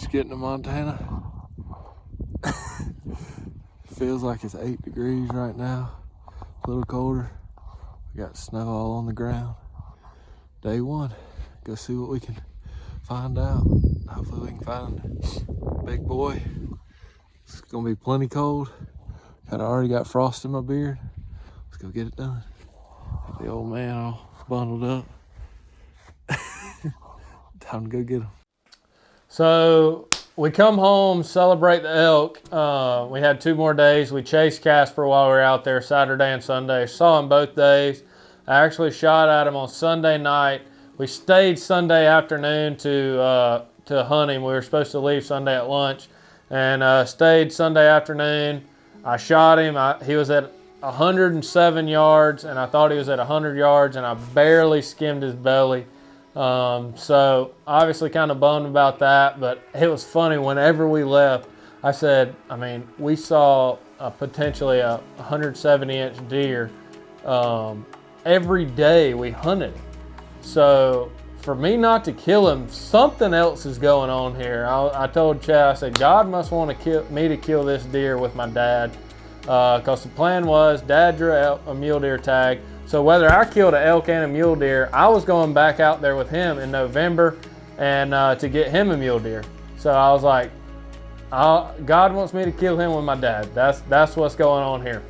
Just getting to Montana. Feels like it's 8 degrees right now. A little colder. We got snow all on the ground. Day one. Go see what we can find out. Hopefully we can find a big boy. It's gonna be plenty cold. Kinda already got frost in my beard. Let's go get it done. Got the old man all bundled up. Time to go get him. So we come home, celebrate the elk. We had 2 more days. We chased Casper while we were out there Saturday and Sunday. Saw him both days. I actually shot at him on Sunday night. We stayed Sunday afternoon to hunt him. We were supposed to leave Sunday at lunch, and stayed Sunday afternoon. I shot him. He was at 107 yards, and I thought he was at 100 yards, and I barely skimmed his belly. So obviously kind of bummed about that, but it was funny. Whenever we left, I said, I mean, we saw potentially a 170-inch deer every day we hunted him. So for me not to kill him, something else is going on here. I told Chad, I said, God must want to me to kill this deer with my dad, because the plan was Dad drew a mule deer tag. So whether I killed an elk and a mule deer, I was going back out there with him in November and to get him a mule deer. So I was like, God wants me to kill him with my dad. That's what's going on here.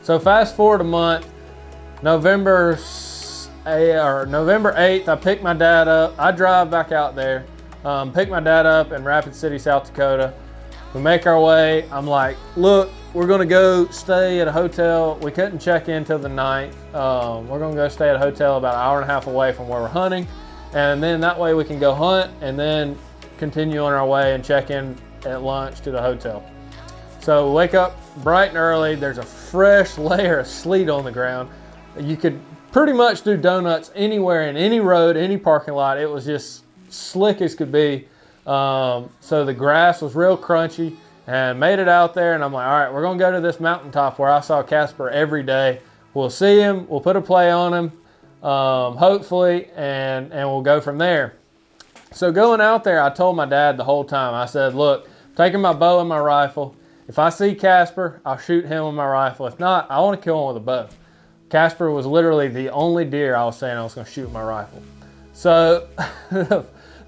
So fast forward a month, November 8th, I pick my dad up. I drive back out there, pick my dad up in Rapid City, South Dakota. We make our way. I'm like, look, we're gonna go stay at a hotel. We couldn't check in till the 9th. We're gonna go stay at a hotel about an hour and a half away from where we're hunting. And then that way we can go hunt and then continue on our way and check in at lunch to the hotel. So we wake up bright and early. There's a fresh layer of sleet on the ground. You could pretty much do donuts anywhere in any road, any parking lot. It was just slick as could be. So the grass was real crunchy, and made it out there, and I'm like, all right, we're gonna go to this mountaintop where I saw Casper every day. We'll see him, we'll put a play on him, hopefully, and we'll go from there. So going out there, I told my dad the whole time, I said, look, I'm taking my bow and my rifle. If I see Casper, I'll shoot him with my rifle. If not, I want to kill him with a bow. Casper was literally the only deer I was saying I was gonna shoot with my rifle. So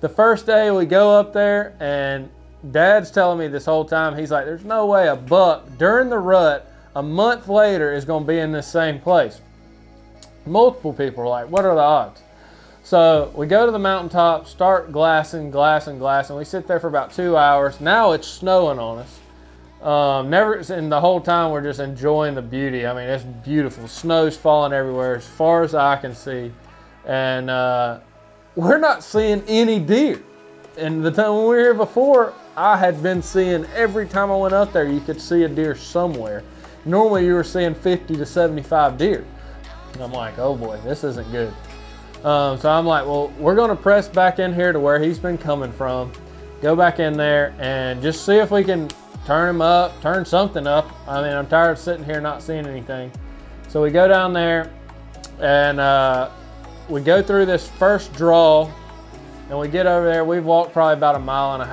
the first day we go up there, and Dad's telling me this whole time, he's like, there's no way a buck during the rut a month later is going to be in this same place. Multiple people are like, what are the odds? So we go to the mountaintop, start glassing. We sit there for about 2 hours. Now it's snowing on us. And the whole time we're just enjoying the beauty. I mean, it's beautiful. Snow's falling everywhere as far as I can see. And we're not seeing any deer. And the time when we were here before, I had been seeing, every time I went up there, you could see a deer somewhere. Normally you were seeing 50 to 75 deer. And I'm like, oh boy, this isn't good. So I'm like, well, we're gonna press back in here to where he's been coming from, go back in there and just see if we can turn him up, turn something up. I mean, I'm tired of sitting here not seeing anything. So we go down there and we go through this first draw. And we get over there, we've walked probably about 1.5 miles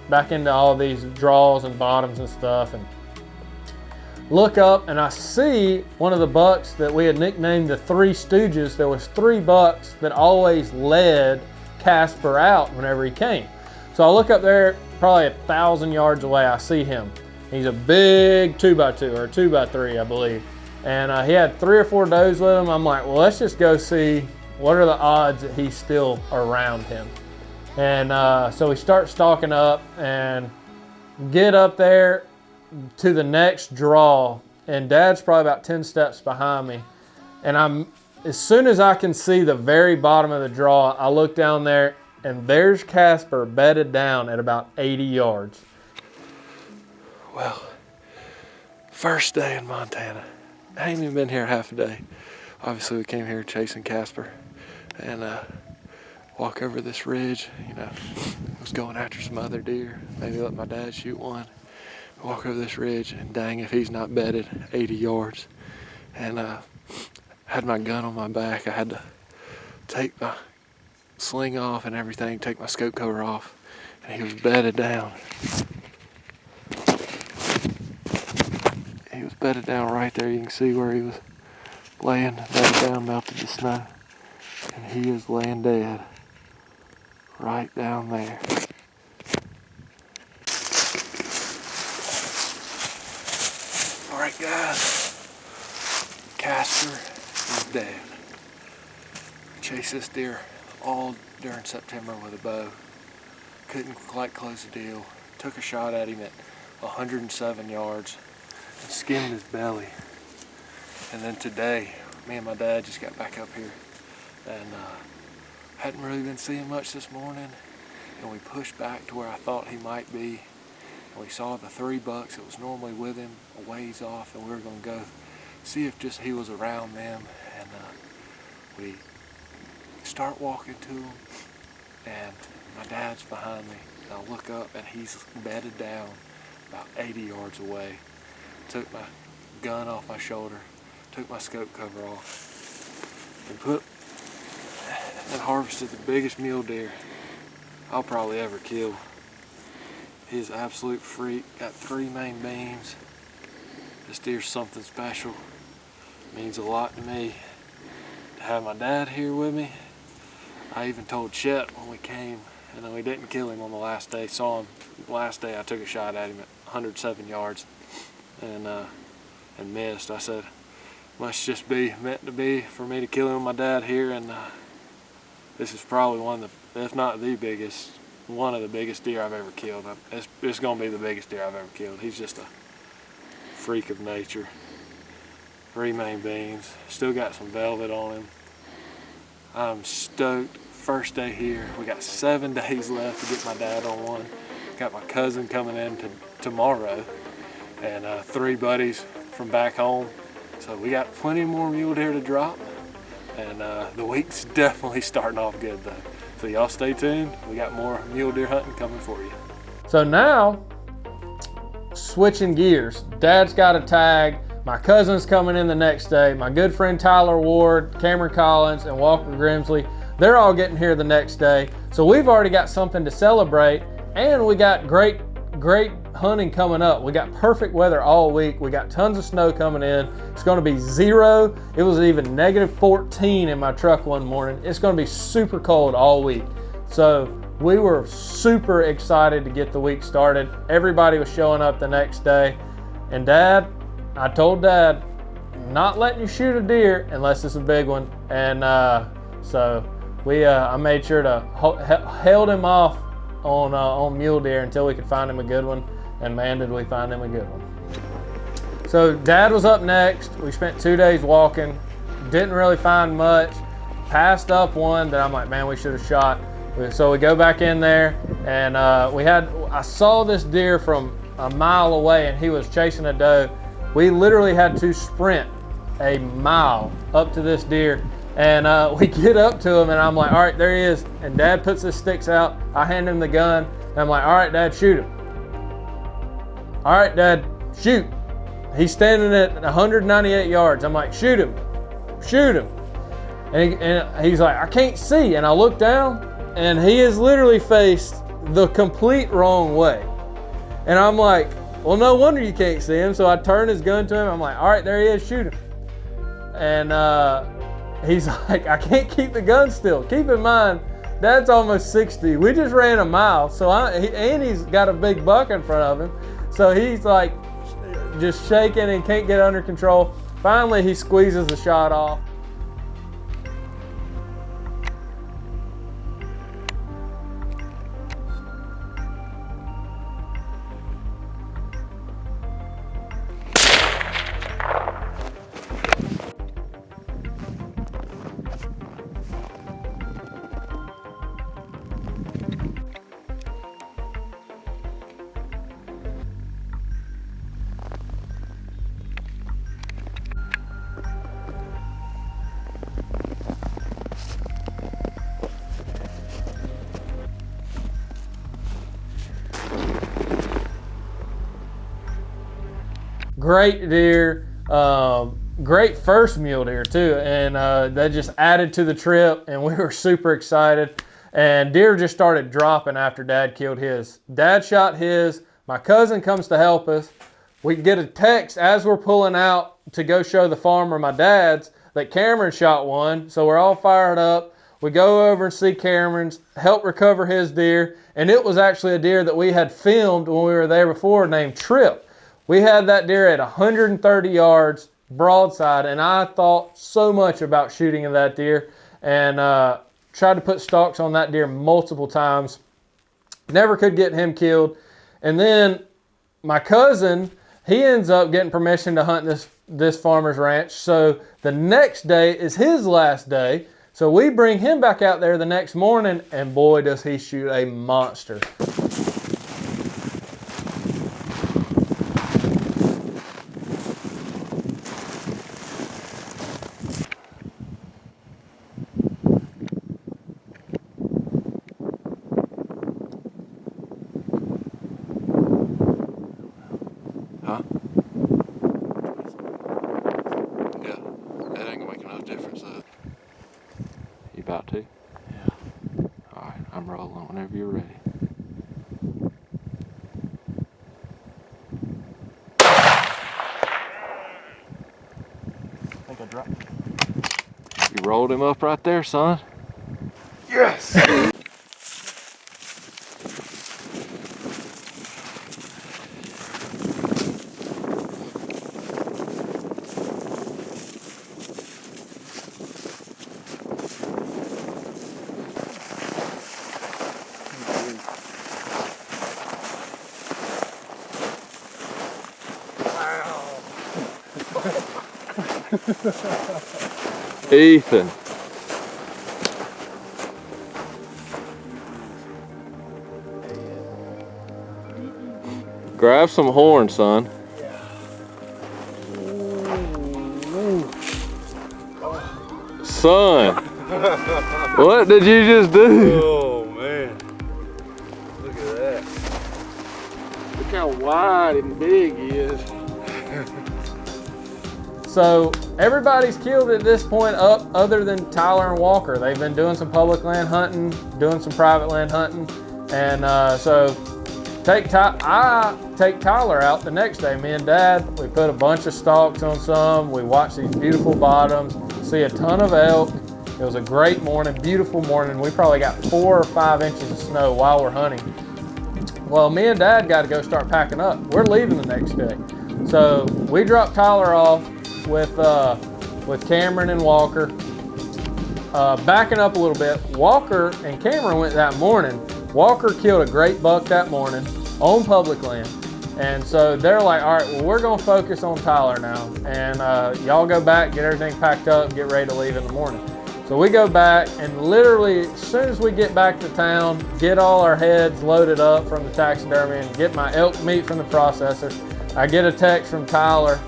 back into all these draws and bottoms and stuff, and look up and I see one of the bucks that we had nicknamed the Three Stooges. There was 3 bucks that always led Casper out whenever he came. So I look up there, probably 1,000 yards away, I see him. He's a big 2x2 or 2x3, I believe. And he had 3 or 4 does with him. I'm like, well, let's just go see what are the odds that he's still around him. And so we start stalking up and get up there to the next draw, and Dad's probably about 10 steps behind me. And as soon as I can see the very bottom of the draw, I look down there, and there's Casper bedded down at about 80 yards. Well, first day in Montana. I ain't even been here half a day. Obviously we came here chasing Casper and walk over this ridge. You know, was going after some other deer, maybe let my dad shoot one. Walk over this ridge, and dang if he's not bedded 80 yards. And had my gun on my back. I had to take my sling off and everything, take my scope cover off, and he was bedded down. He was bedded down right there. You can see where he was laying, bedded down, melted the snow. And he is laying dead right down there. All right, guys. Casper is dead. Chased this deer all during September with a bow. Couldn't quite close the deal. Took a shot at him at 107 yards and skimmed his belly. And then today, me and my dad just got back up here and hadn't really been seeing much this morning. And we pushed back to where I thought he might be. And we saw the 3 bucks that was normally with him a ways off, and we were gonna go see if just he was around them. And we start walking to him, and my dad's behind me. And I look up and he's bedded down about 80 yards away. Took my gun off my shoulder, took my scope cover off, and harvested the biggest mule deer I'll probably ever kill. He's an absolute freak, got 3 main beams. This deer's something special. Means a lot to me to have my dad here with me. I even told Chet when we came, and then we didn't kill him on the last day. Saw him the last day. I took a shot at him at 107 yards and missed. I said, must just be meant to be for me to kill him with my dad here. And this is probably one of the, if not the biggest, one of the biggest deer I've ever killed. It's gonna be the biggest deer I've ever killed. He's just a freak of nature. 3 main beams, still got some velvet on him. I'm stoked. First day here. We got 7 days left to get my dad on one. Got my cousin coming in tomorrow, and 3 buddies from back home. So we got plenty more mule deer to drop, and the week's definitely starting off good though. So y'all stay tuned. We got more mule deer hunting coming for you. So now, switching gears. Dad's got a tag. My cousin's coming in the next day. My good friend Tyler Ward, Cameron Collins, and Walker Grimsley, they're all getting here the next day. So we've already got something to celebrate, and we got great hunting coming up. We got perfect weather all week. We got tons of snow coming in. It's gonna be 0. It was even -14 in my truck one morning. It's gonna be super cold all week. So we were super excited to get the week started. Everybody was showing up the next day. And I told Dad, not letting you shoot a deer unless it's a big one. And so I made sure to held him off on mule deer until we could find him a good one. And man, did we find him a good one. So Dad was up next. We spent 2 days walking. Didn't really find much. Passed up one that I'm like, man, we should have shot. So we go back in there, and I saw this deer from a mile away, and he was chasing a doe. We literally had to sprint a mile up to this deer, and we get up to him, and I'm like, all right, there he is. And Dad puts his sticks out. I hand him the gun, and I'm like, all right, Dad, shoot him. All right, Dad, shoot. He's standing at 198 yards. I'm like, shoot him, shoot him. And he's like, I can't see. And I look down, and he is literally faced the complete wrong way. And I'm like, well, no wonder you can't see him. So I turn his gun to him. I'm like, all right, there he is, shoot him. And he's like, I can't keep the gun still. Keep in mind, Dad's almost 60. We just ran a mile. So and he's got a big buck in front of him. So he's like just shaking and can't get under control. Finally, he squeezes the shot off. Great deer, great first mule deer too, and that just added to the trip, and we were super excited. And deer just started dropping after Dad killed his. Dad shot his. My cousin comes to help us. We get a text as we're pulling out to go show the farmer, my dad's, that Cameron shot one. So we're all fired up. We go over and see Cameron's, help recover his deer. And it was actually a deer that we had filmed when we were there before named Trip. We had that deer at 130 yards broadside, and I thought so much about shooting that deer, and tried to put stalks on that deer multiple times. Never could get him killed. And then my cousin, he ends up getting permission to hunt this farmer's ranch. So the next day is his last day. So we bring him back out there the next morning, and boy, does he shoot a monster. Huh? Yeah, that ain't gonna make enough difference though. You about to? Yeah. Alright, I'm rolling whenever you're ready. I think I dropped. You rolled him up right there, son. Yes! Ethan. Grab some horn, son. Son, what did you just do? Oh man, look at that. Look how wide and big he is. So everybody's killed at this point up other than Tyler and Walker. They've been doing some public land hunting, doing some private land hunting. And so I take Tyler out the next day. Me and Dad, we put a bunch of stalks on some. We watched these beautiful bottoms, see a ton of elk. It was a great morning, beautiful morning. We probably got 4 or 5 inches of snow while we're hunting. Well, me and Dad got to go start packing up. We're leaving the next day. So we dropped Tyler off with Cameron and Walker. Backing up a little bit, Walker and Cameron went that morning. Walker killed a great buck that morning on public land. And so they're like, all right, well, we're gonna focus on Tyler now. And y'all go back, get everything packed up, get ready to leave in the morning. So we go back, and literally as soon as we get back to town, get all our heads loaded up from the taxidermy and get my elk meat from the processor, I get a text from Tyler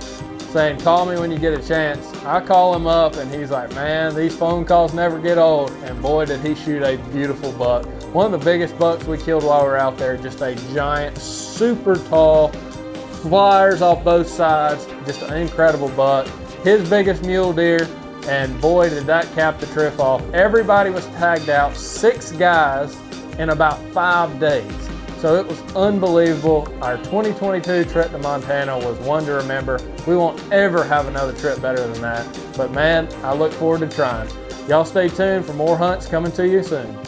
saying, call me when you get a chance. I call him up and he's like, man, these phone calls never get old. And boy, did he shoot a beautiful buck. One of the biggest bucks we killed while we were out there, just a giant, super tall, flyers off both sides, just an incredible buck. His biggest mule deer, and boy, did that cap the trip off. Everybody was tagged out, 6 guys in about 5 days. So it was unbelievable. Our 2022 trip to Montana was one to remember. We won't ever have another trip better than that. But man, I look forward to trying. Y'all stay tuned for more hunts coming to you soon.